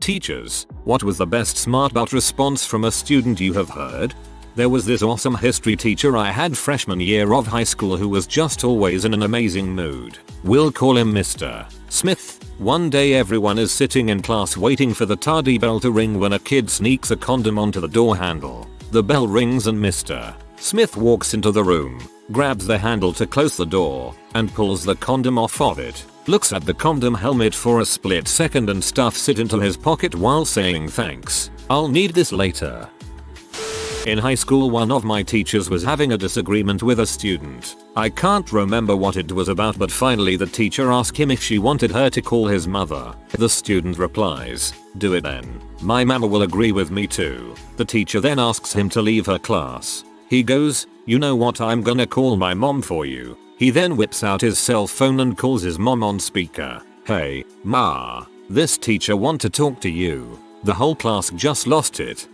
Teachers, what was the best smart-aleck response from a student you have heard? There was this awesome history teacher I had freshman year of high school who was just always in an amazing mood. We'll call him Mr. Smith. One day everyone is sitting in class waiting for the tardy bell to ring when a kid sneaks a condom onto the door handle. The bell rings and Mr. Smith walks into the room, grabs the handle to close the door, and pulls the condom off of it. Looks at the condom helmet for a split second and stuffs it into his pocket while saying thanks. I'll need this later. In high school, one of my teachers was having a disagreement with a student. I can't remember what it was about, but finally the teacher asked him if she wanted her to call his mother. The student replies, "Do it then. My mama will agree with me too." The teacher then asks him to leave her class. He goes, "You know what, I'm gonna call my mom for you." He then whips out his cell phone and calls his mom on speaker. "Hey, ma, this teacher want to talk to you." The whole class just lost it.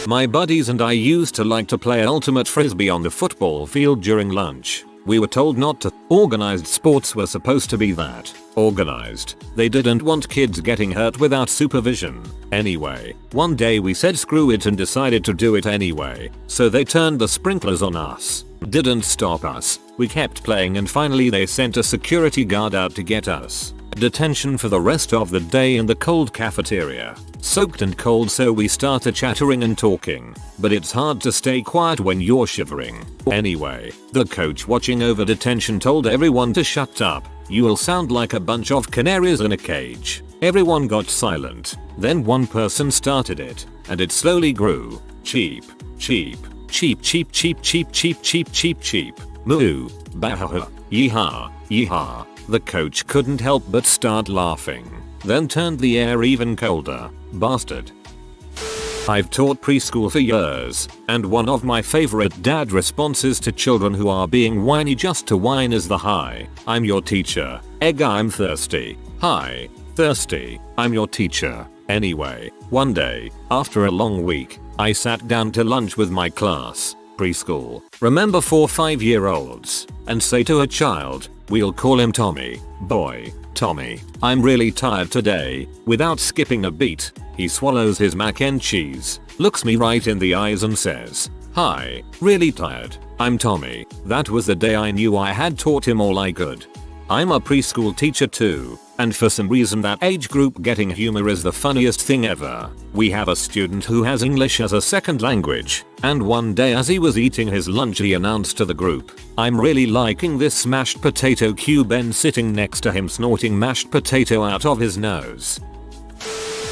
My buddies and I used to like to play ultimate frisbee on the football field during lunch. We were told not to. Organized sports were supposed to be that. Organized. They didn't want kids getting hurt without supervision. Anyway, one day we said screw it and decided to do it anyway. So they turned the sprinklers on us. Didn't stop us. We kept playing and finally they sent a security guard out to get us. Detention for the rest of the day in the cold cafeteria. Soaked and cold, so we started chattering and talking. But it's hard to stay quiet when you're shivering. Anyway, the coach watching over detention told everyone to shut up. "You'll sound like a bunch of canaries in a cage." Everyone got silent. Then one person started it, and it slowly grew. Cheep, cheep, cheep, cheep, cheep, cheep, cheep, cheep, cheep, cheep. Moo, bah, yeehaw, yeehaw. The coach couldn't help but start laughing. Then turned the air even colder. Bastard. I've taught preschool for years, and one of my favorite dad responses to children who are being whiny just to whine is the "Hi, I'm your teacher. Egg, I'm thirsty. Hi, thirsty. I'm your teacher." Anyway, one day, after a long week, I sat down to lunch with my class, preschool, remember 4-5-year-olds, and say to a child, we'll call him Tommy, "Boy, Tommy, I'm really tired today." Without skipping a beat, he swallows his mac and cheese, looks me right in the eyes and says, "Hi, really tired. I'm Tommy." That was the day I knew I had taught him all I could. I'm a preschool teacher too, and for some reason that age group getting humor is the funniest thing ever. We have a student who has English as a second language, and one day as he was eating his lunch he announced to the group, "I'm really liking this smashed potato cube," and sitting next to him snorting mashed potato out of his nose.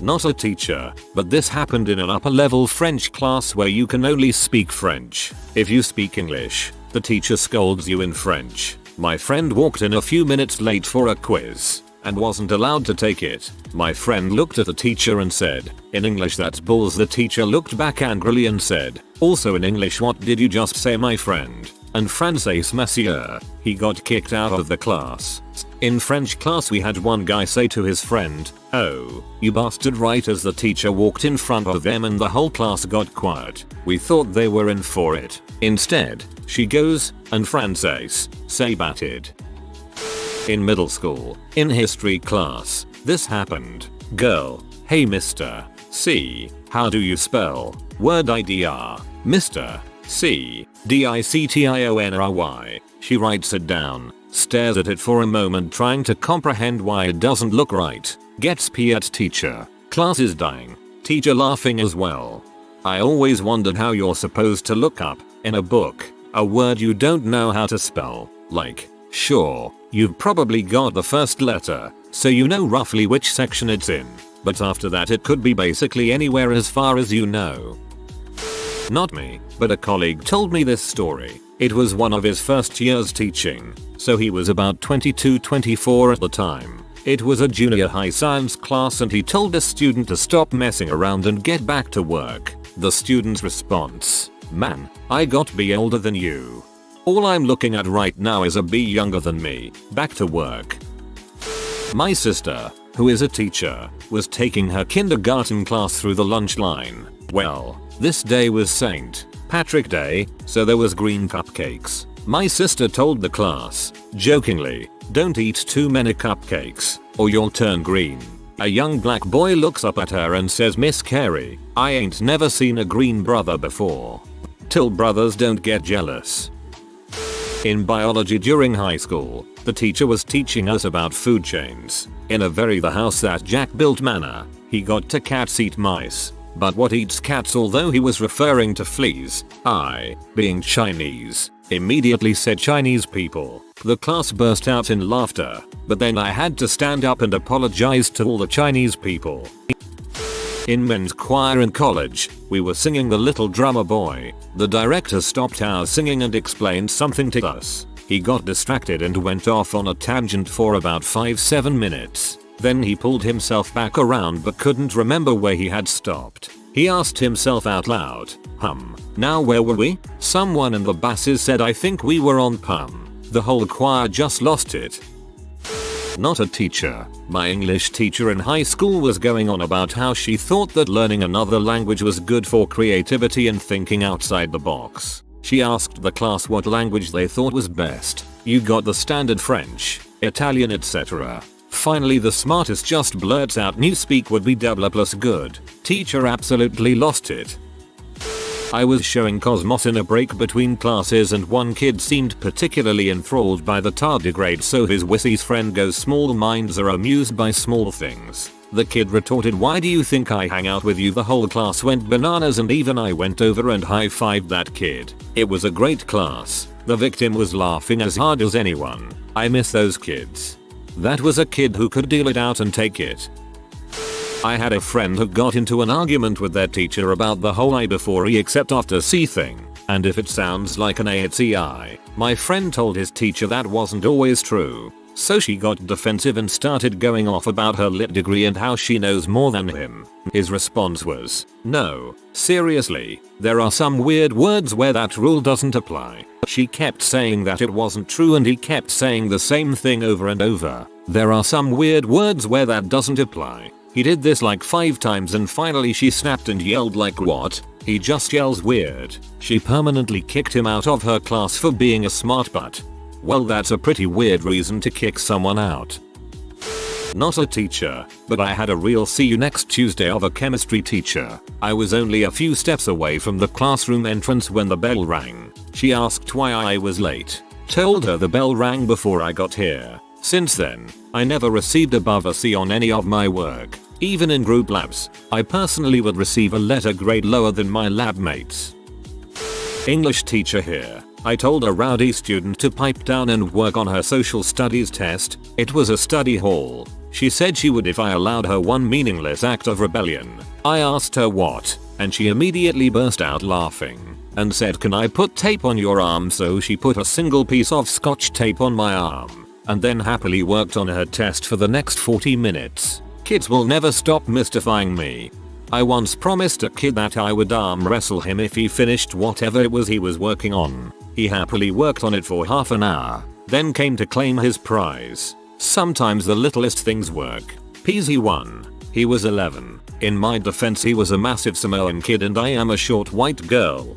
Not a teacher, but this happened in an upper level French class where you can only speak French. If you speak English, the teacher scolds you in French. My friend walked in a few minutes late for a quiz and wasn't allowed to take it. My friend looked at the teacher and said, "In English, that's bulls." The teacher looked back angrily and said, "Also in English, what did you just say, my friend?" "En français, monsieur." He got kicked out of the class. In French class we had one guy say to his friend, "Oh, you bastard," right as the teacher walked in front of them, and the whole class got quiet. We thought they were in for it. Instead, she goes, "En français, say batted." In middle school, in history class, this happened. Girl, "Hey Mr. C, how do you spell word IDR?" "Mr. C, DICTIONRY." She writes it down, stares at it for a moment trying to comprehend why it doesn't look right, gets P at teacher. Class is dying. Teacher laughing as well. I always wondered how you're supposed to look up, in a book, a word you don't know how to spell. Like, sure, you've probably got the first letter, so you know roughly which section it's in, but after that it could be basically anywhere as far as you know. Not me, but a colleague told me this story. It was one of his first years teaching, so he was about 22-24 at the time. It was a junior high science class and he told a student to stop messing around and get back to work. The student's response, "Man, I got B older than you. All I'm looking at right now is a B younger than me. Back to work." My sister, who is a teacher, was taking her kindergarten class through the lunch line. Well, this day was St. Patrick Day, so there was green cupcakes. My sister told the class, jokingly, "Don't eat too many cupcakes, or you'll turn green." A young black boy looks up at her and says, "Miss Carey, I ain't never seen a green brother before." Till brothers don't get jealous. In biology during high school, the teacher was teaching us about food chains. In a very the house that Jack built manner, he got to cats eat mice. But what eats cats? Although he was referring to fleas, I, being Chinese, immediately said Chinese people. The class burst out in laughter, but then I had to stand up and apologize to all the Chinese people. In men's choir in college, we were singing The Little Drummer Boy. The director stopped our singing and explained something to us. He got distracted and went off on a tangent for about 5-7 minutes. Then he pulled himself back around but couldn't remember where he had stopped. He asked himself out loud, now where were we? Someone in the basses said I think we were on The whole choir just lost it. Not a teacher. My English teacher in high school was going on about how she thought that learning another language was good for creativity and thinking outside the box. She asked the class what language they thought was best. You got the standard French, Italian, etc. Finally the smartest just blurts out Newspeak would be double plus good. Teacher absolutely lost it. I was showing Cosmos in a break between classes and one kid seemed particularly enthralled by the tardigrade, so his Witty's friend goes, "Small minds are amused by small things." The kid retorted, "Why do you think I hang out with you?" The whole class went bananas and even I went over and high-fived that kid. It was a great class. The victim was laughing as hard as anyone. I miss those kids. That was a kid who could deal it out and take it. I had a friend who got into an argument with their teacher about the whole I before E except after C thing, and if it sounds like an A it's EI. My friend told his teacher that wasn't always true, so she got defensive and started going off about her lit degree and how she knows more than him. His response was, "No, seriously, there are some weird words where that rule doesn't apply." She kept saying that it wasn't true and he kept saying the same thing over and over. There are some weird words where that doesn't apply. He did this like 5 times and finally she snapped and yelled like, "What? He just yells weird." She permanently kicked him out of her class for being a smart butt. Well, that's a pretty weird reason to kick someone out. Not a teacher, but I had a real see you next Tuesday of a chemistry teacher. I was only a few steps away from the classroom entrance when the bell rang. She asked why I was late. Told her the bell rang before I got here. Since then, I never received above a C on any of my work. Even in group labs, I personally would receive a letter grade lower than my lab mates. English teacher here. I told a rowdy student to pipe down and work on her social studies test. It was a study hall. She said she would if I allowed her one meaningless act of rebellion. I asked her what, and she immediately burst out laughing and said, "Can I put tape on your arm?" So she put a single piece of scotch tape on my arm and then happily worked on her test for the next 40 minutes. Kids will never stop mystifying me. I once promised a kid that I would arm wrestle him if he finished whatever it was he was working on. He happily worked on it for half an hour, then came to claim his prize. Sometimes the littlest things work. Peasy won. He was 11. In my defense, he was a massive Samoan kid and I am a short white girl.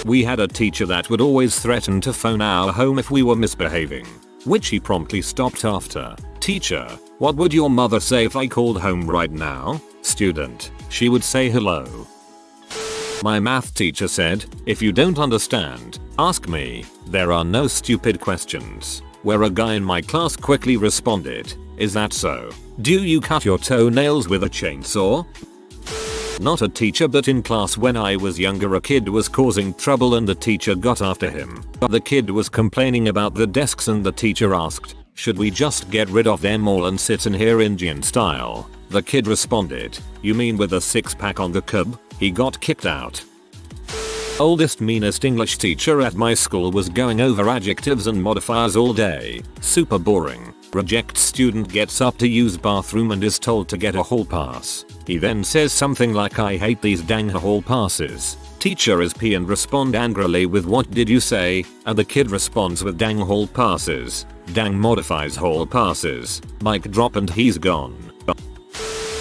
We had a teacher that would always threaten to phone our home if we were misbehaving, which he promptly stopped after. Teacher, what would your mother say if I called home right now? Student, she would say hello. My math teacher said, "If you don't understand, ask me. There are no stupid questions." Where a guy in my class quickly responded, "Is that so? Do you cut your toenails with a chainsaw?" Not a teacher, but in class when I was younger a kid was causing trouble and the teacher got after him. The kid was complaining about the desks and the teacher asked, "Should we just get rid of them all and sit in here Indian style?" The kid responded, "You mean with a 6-pack on the cub?" He got kicked out. Oldest meanest English teacher at my school was going over adjectives and modifiers all day. Super boring. Reject student gets up to use bathroom and is told to get a hall pass. He then says something like, "I hate these dang hall passes." Teacher is P and respond angrily with, "What did you say?" And the kid responds with, "Dang hall passes." Dang modifies hall passes. Mic drop and he's gone.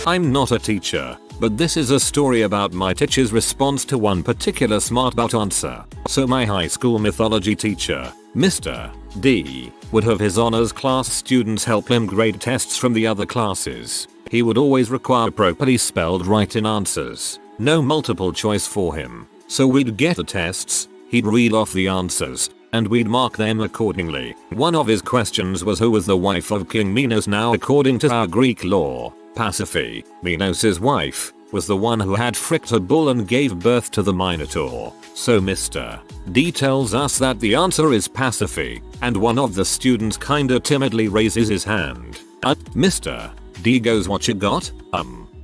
I'm not a teacher, but this is a story about my teacher's response to one particular smart butt answer. So my high school mythology teacher, Mr. D, would have his honors class students help him grade tests from the other classes. He would always require properly spelled write-in answers. No multiple choice for him. So we'd get the tests, he'd read off the answers, and we'd mark them accordingly. One of his questions was who was the wife of King Minos. Now according to our Greek law, Pasiphae, Minos' wife, was the one who had fricked a bull and gave birth to the Minotaur. So Mr. D tells us that the answer is Pasiphae, and one of the students kinda timidly raises his hand. Mr. D goes, what you got?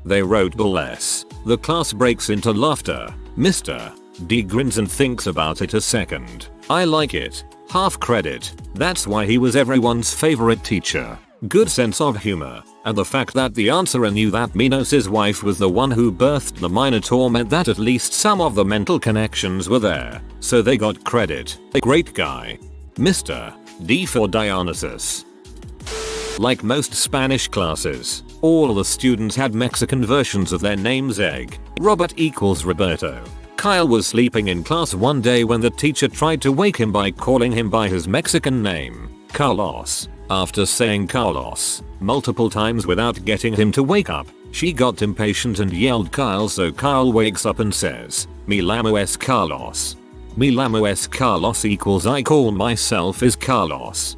They wrote bull S. The class breaks into laughter. Mr. D grins and thinks about it a second. I like it. Half credit. That's why he was everyone's favorite teacher. Good sense of humor. And the fact that the answerer knew that Minos' wife was the one who birthed the Minotaur meant that at least some of the mental connections were there. So they got credit. A great guy. Mr. D for Dionysus. Like most Spanish classes, all the students had Mexican versions of their names. Robert equals Roberto. Kyle was sleeping in class one day when the teacher tried to wake him by calling him by his Mexican name, Carlos. After saying Carlos multiple times without getting him to wake up, she got impatient and yelled Kyle, so Kyle wakes up and says, "Mi llamo es Carlos." "Mi llamo es Carlos" equals I call myself is Carlos.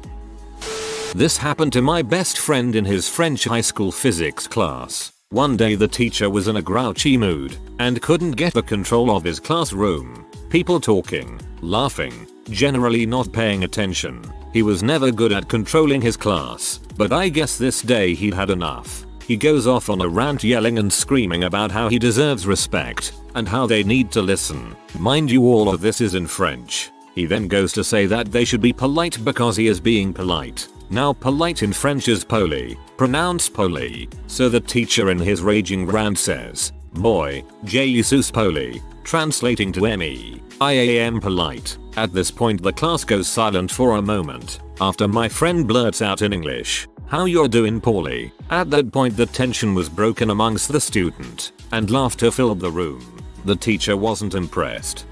This happened to my best friend in his French high school physics class. One day the teacher was in a grouchy mood and couldn't get the control of his classroom. People talking, laughing, generally not paying attention. He was never good at controlling his class, but I guess this day he'd had enough. He goes off on a rant yelling and screaming about how he deserves respect and how they need to listen. Mind you, all of this is in French. He then goes to say that they should be polite because he is being polite. Now polite in French is poli, pronounced poli. So the teacher in his raging rant says, "Boy, Jesus poli," translating to me, I am polite. At this point the class goes silent for a moment, after my friend blurts out in English, "How you're doing, Paulie?" At that point the tension was broken amongst the student, and laughter filled the room. The teacher wasn't impressed.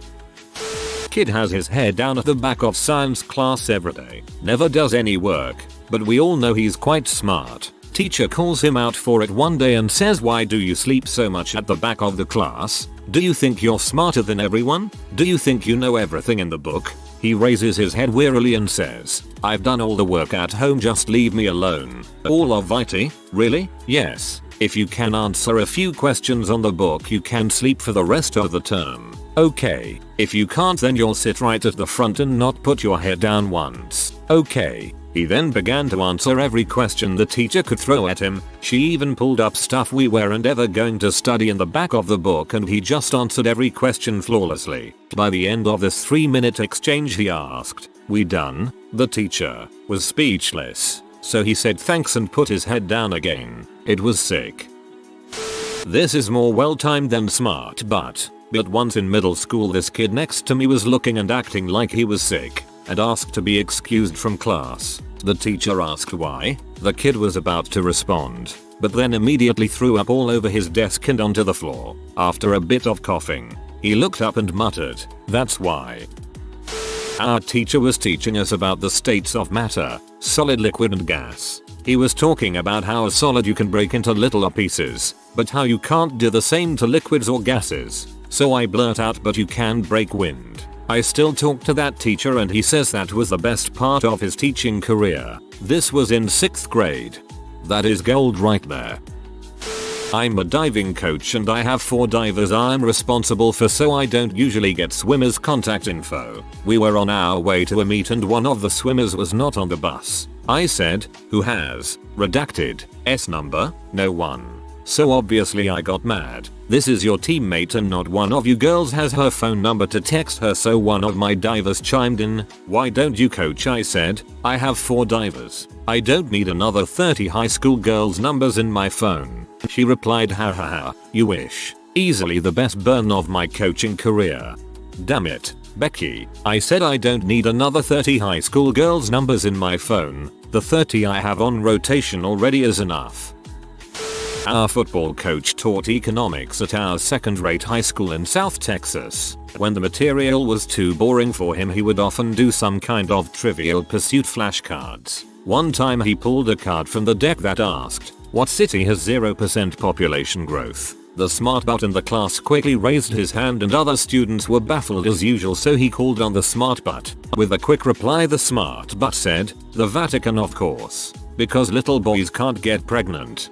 Kid has his head down at the back of science class every day. Never does any work, but we all know he's quite smart. Teacher calls him out for it one day and says, "Why do you sleep so much at the back of the class? Do you think you're smarter than everyone? Do you think you know everything in the book?" He raises his head wearily and says, "I've done all the work at home, just leave me alone." All of Witty? Really? Yes. If you can answer a few questions on the book you can sleep for the rest of the term. Okay. If you can't, then you'll sit right at the front and not put your head down once. Okay. He then began to answer every question the teacher could throw at him. She even pulled up stuff we weren't ever going to study in the back of the book, and he just answered every question flawlessly. By the end of this 3-minute exchange he asked, "We done?" The teacher was speechless, so he said thanks and put his head down again. It was sick. This is more well timed than smart, but once in middle school this kid next to me was looking and acting like he was sick and asked to be excused from class. The teacher asked why. The kid was about to respond, but then immediately threw up all over his desk and onto the floor. After a bit of coughing, he looked up and muttered, "That's why." Our teacher was teaching us about the states of matter, solid, liquid and gas. He was talking about how a solid you can break into littler pieces, but how you can't do the same to liquids or gases. So I blurt out, "But you can break wind." I still talk to that teacher and he says that was the best part of his teaching career. This was in 6th grade. That is gold right there. I'm a diving coach and I have 4 divers I'm responsible for, so I don't usually get swimmers' contact info. We were on our way to a meet and one of the swimmers was not on the bus. I said, "Who has redacted S number?" No one. So obviously I got mad. "This is your teammate and not one of you girls has her phone number to text her." So one of my divers chimed in, "Why don't you, coach?" I said, "I have 4 divers. I don't need another 30 high school girls' numbers in my phone." She replied, "Ha ha ha, you wish." Easily the best burn of my coaching career. "Damn it, Becky," I said, "I don't need another 30 high school girls' numbers in my phone. The 30 I have on rotation already is enough." Our football coach taught economics at our second-rate high school in South Texas. When the material was too boring for him, he would often do some kind of Trivial Pursuit flashcards. One time he pulled a card from the deck that asked, What city has 0% population growth? The smart butt in the class quickly raised his hand and other students were baffled as usual, so he called on the smart butt. With a quick reply, the smart butt said, "The Vatican, of course. Because little boys can't get pregnant."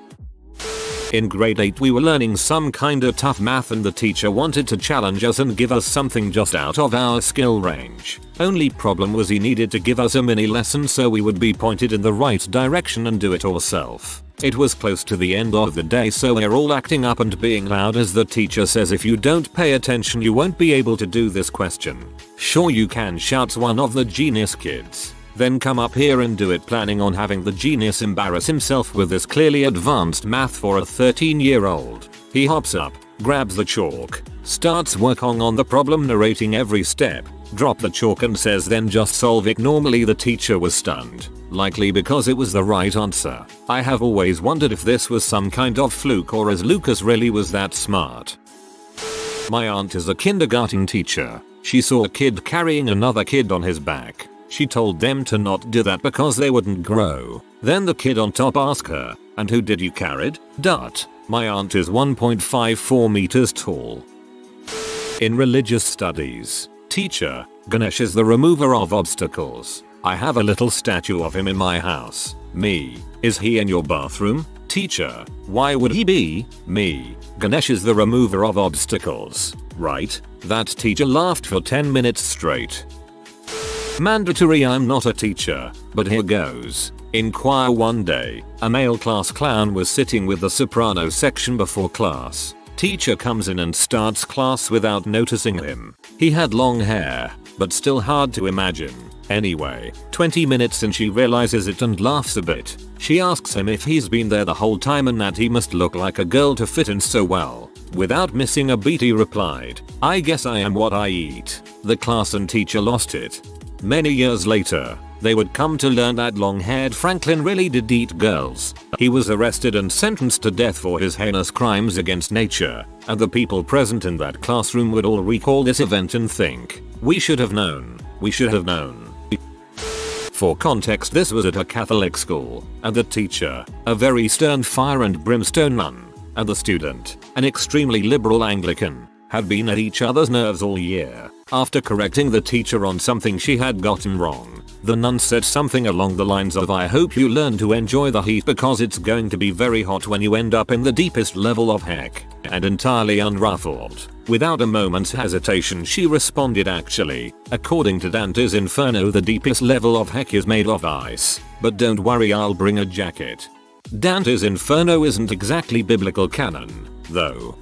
In grade 8 we were learning some kinda tough math and the teacher wanted to challenge us and give us something just out of our skill range. Only problem was he needed to give us a mini lesson so we would be pointed in the right direction and do it ourselves. It was close to the end of the day, so we're all acting up and being loud as the teacher says, "If you don't pay attention you won't be able to do this question." "Sure you can," shouts one of the genius kids. "Then come up here and do it," planning on having the genius embarrass himself with this clearly advanced math for a 13-year-old. He hops up, grabs the chalk, starts working on the problem, narrating every step, drop the chalk and says, "Then just solve it." Normally the teacher was stunned, likely because it was the right answer. I have always wondered if this was some kind of fluke or as Lucas really was that smart. My aunt is a kindergarten teacher. She saw a kid carrying another kid on his back. She told them to not do that because they wouldn't grow. Then the kid on top asked her, "And who did you carried?" My aunt is 1.54 meters tall. In religious studies. Teacher, Ganesh is the remover of obstacles. I have a little statue of him in my house. Me, is he in your bathroom? Teacher, why would he be? Me, Ganesh is the remover of obstacles. Right? That teacher laughed for 10 minutes straight. Mandatory. I'm not a teacher, but here goes. In choir one day, a male class clown was sitting with the soprano section before class. Teacher comes in and starts class without noticing him. He had long hair, but still hard to imagine. Anyway, 20 minutes in she realizes it and laughs a bit. She asks him if he's been there the whole time and that he must look like a girl to fit in so well. Without missing a beat he replied, "I guess I am what I eat." The class and teacher lost it. Many years later, they would come to learn that long-haired Franklin really did eat girls. He was arrested and sentenced to death for his heinous crimes against nature, and the people present in that classroom would all recall this event and think, "We should have known. We should have known." For context, this was at a Catholic school, and the teacher, a very stern fire and brimstone nun, and the student, an extremely liberal Anglican, had been at each other's nerves all year. After correcting the teacher on something she had gotten wrong, the nun said something along the lines of, "I hope you learn to enjoy the heat because it's going to be very hot when you end up in the deepest level of heck," and entirely unruffled, without a moment's hesitation she responded, "Actually, according to Dante's Inferno the deepest level of heck is made of ice, but don't worry, I'll bring a jacket." Dante's Inferno isn't exactly biblical canon, though.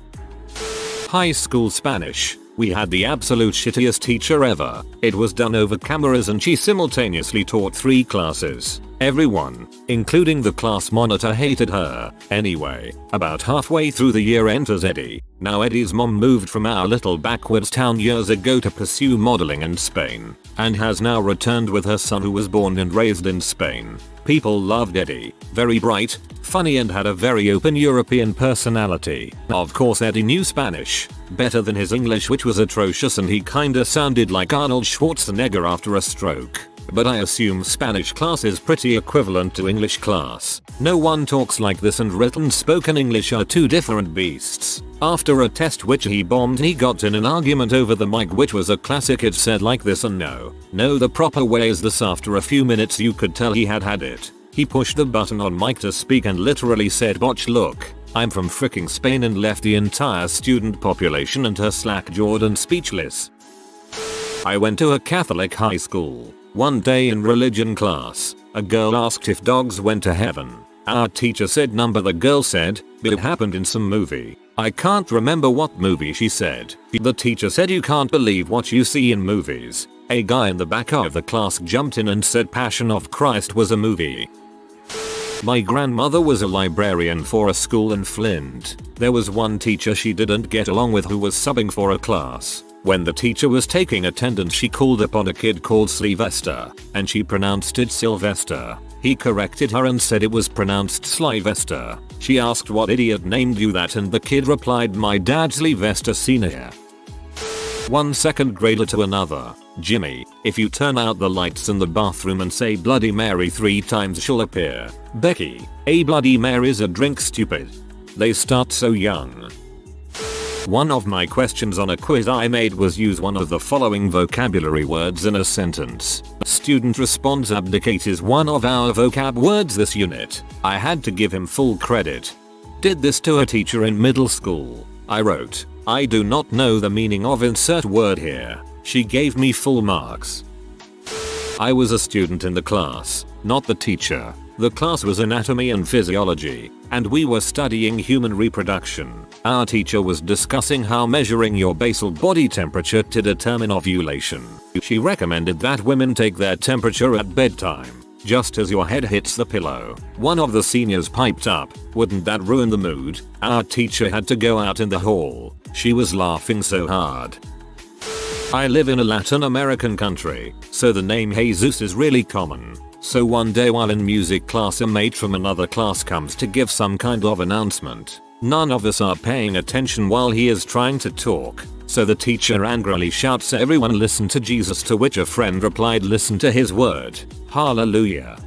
High school Spanish. We had the absolute shittiest teacher ever. It was done over cameras and she simultaneously taught 3 classes. Everyone, including the class monitor, hated her. Anyway, about halfway through the year enters Eddie. Now Eddie's mom moved from our little backwards town years ago to pursue modeling in Spain, and has now returned with her son who was born and raised in Spain. People loved Eddie. Very bright, funny and had a very open European personality. Of course Eddie knew Spanish better than his English, which was atrocious, and he kinda sounded like Arnold Schwarzenegger after a stroke. But I assume Spanish class is pretty equivalent to English class. No one talks like this, and written spoken English are 2 different beasts. After a test which he bombed, he got in an argument over the mic, which was a classic. It said like this, and no, the proper way is this. After a few minutes you could tell he had it. He pushed the button on mic to speak and literally said, "Botch, look, I'm from fricking Spain," and left the entire student population and her slack-jawed and speechless. I went to a Catholic high school. One day in religion class, a girl asked if dogs went to heaven. Our teacher said number. The girl said, "It happened in some movie." I can't remember what movie she said. The teacher said, "You can't believe what you see in movies." A guy in the back of the class jumped in and said Passion of Christ was a movie. My grandmother was a librarian for a school in Flint. There was one teacher she didn't get along with who was subbing for a class. When the teacher was taking attendance, she called upon a kid called Sylvester, and she pronounced it Sylvester. He corrected her and said it was pronounced Slyvester. She asked, "What idiot named you that?" and the kid replied, "My dad's Sylvester Sr." One second grader to another. Jimmy, if you turn out the lights in the bathroom and say Bloody Mary 3 times she'll appear. Becky, a Bloody Mary's a drink, stupid. They start so young. One of my questions on a quiz I made was use one of the following vocabulary words in a sentence. Student responds abdicate is one of our vocab words this unit. I had to give him full credit. Did this to a teacher in middle school. I wrote, I do not know the meaning of insert word here. She gave me full marks. I was a student in the class, not the teacher. The class was anatomy and physiology, and we were studying human reproduction. Our teacher was discussing how measuring your basal body temperature to determine ovulation. She recommended that women take their temperature at bedtime, just as your head hits the pillow. One of the seniors piped up, wouldn't that ruin the mood? Our teacher had to go out in the hall. She was laughing so hard. I live in a Latin American country, so the name Jesus is really common. So one day while in music class, a mate from another class comes to give some kind of announcement. None of us are paying attention while he is trying to talk, so the teacher angrily shouts, everyone listen to Jesus, to which a friend replied, listen to his word. Hallelujah.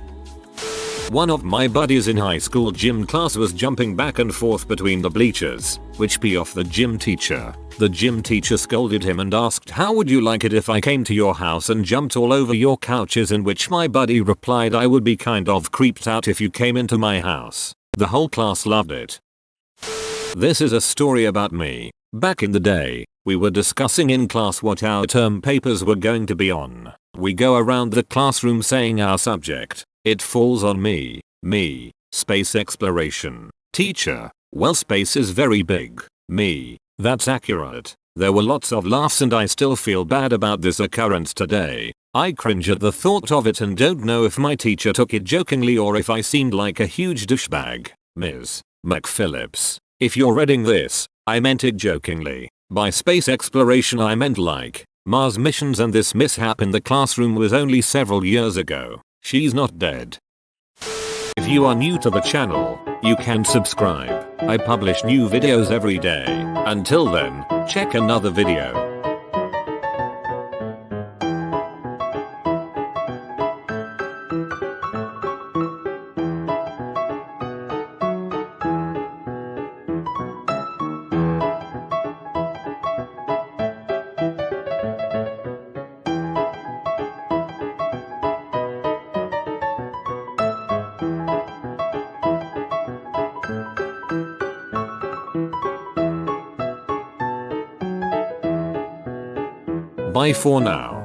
One of my buddies in high school gym class was jumping back and forth between the bleachers, which pissed off the gym teacher. The gym teacher scolded him and asked, how would you like it if I came to your house and jumped all over your couches? In which my buddy replied, I would be kind of creeped out if you came into my house. The whole class loved it. This is a story about me. Back in the day, we were discussing in class what our term papers were going to be on. We go around the classroom saying our subject. It falls on me. Me. Space exploration. Teacher. Well, space is very big. Me. That's accurate. There were lots of laughs and I still feel bad about this occurrence today. I cringe at the thought of it and don't know if my teacher took it jokingly or if I seemed like a huge douchebag. Ms. McPhillips. If you're reading this, I meant it jokingly. By space exploration I meant like Mars missions, and this mishap in the classroom was only several years ago. She's not dead. If you are new to the channel, you can subscribe. I publish new videos every day. Until then, check another video. Bye for now.